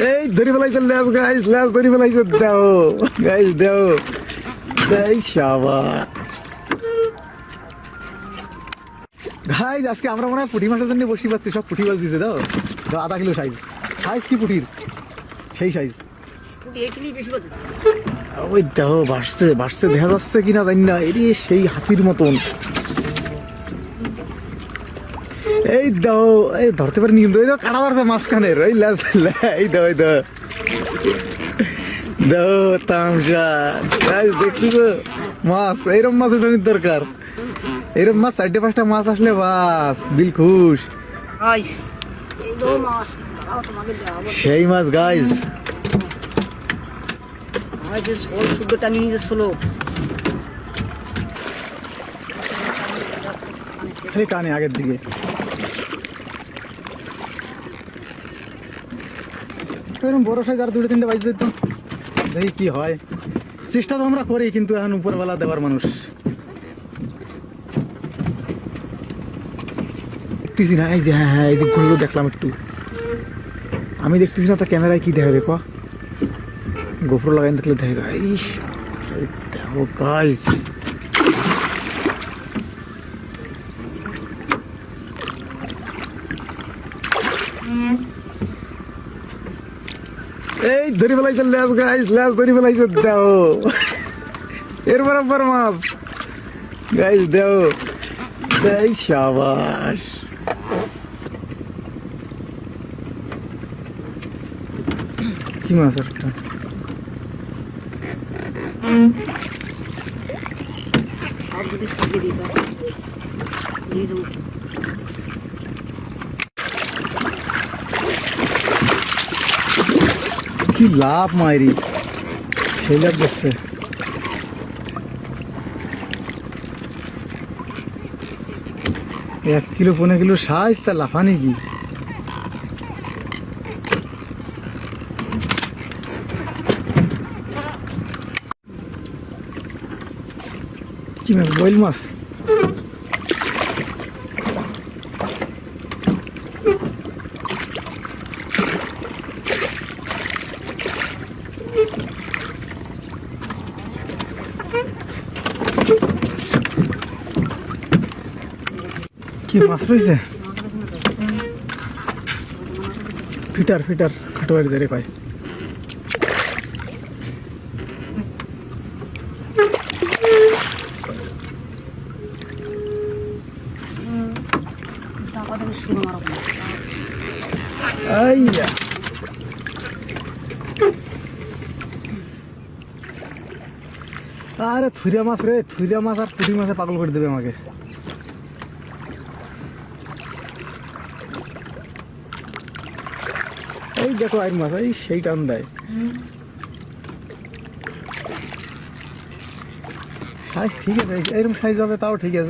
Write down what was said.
এই ধরে ফেলাইছে লেজ গাইস, লেজ ধরে ফেলাইছে। দেও গাইস, দেও এই শাবাশ গাইস। আজকে আমরা মনে হয় পুঁটি মাছের জন্য বসি পাচ্ছি, সব পুঁটি মাছ দিছে। দাও দাও, 1/2 কিলো সাইজ। সাইজ কি পুঁটির সেই সাইজ। ওই দেখো ভাসছে ভাসছে, দেখা যাচ্ছে কিনা জানি না। এরে সেই হাতির মতন। এই দাও, এই ধরতে পারিনি কিন্তু। এই দাও কাটা মারছে মাঝখানের। এই লেজ, এই দাও, এই দাও দাও তামসা। দেখতেছো মাছ, এইরকম মাছ উঠানোর দরকার। এরকম মাছ 4-5টা মাছ আসলে বাস দিল খুশ। সেই মাছ গাইজ। টানে আগের দিকে। এরকম বড় সাইজ আর 2-3টে বাইজ যেত। দেখি কি হয়। চেষ্টা তো আমরা করি, কিন্তু এখন উপরবেলা দেওয়ার মানুষ। দেখতেছি না। এই যে হ্যাঁ হ্যাঁ, এই দিকগুলো দেখলাম একটু। আমি দেখতেছি না, তা ক্যামেরায় কি দেখাবে ক? গোপ্রো লাগাই দেখলে দেখা। ইস দেখো গাইস, এই ধরে ফেলাইছে লেজ গাইস, লেজ ধরে ফেলাইছে। দেও এর বরাবর মাছ গাইস, দেও এই শাবাশ। কি মাছ একটা? কি লাভ মাইরি, সেই লাভ দিচ্ছে। 1 কিলো 1.5 কিলো সাইজ, তা লাফানি কি? কি মাছ? বয়েল মাছ। কি মাছ রয়েছে? ফিটার ফিটার খাটোয়ারি ধরে পায়। আরে থুরিয়া মাছ রে, থুরিয়া মাছ আর পুঁটি মাছে পাগল করে দেবে আমাকে। এই দেখো আইন মাছ, এই সেই টান দেয়। ঠিক আছে, এরকম সাইজ হবে তাও ঠিক আছে।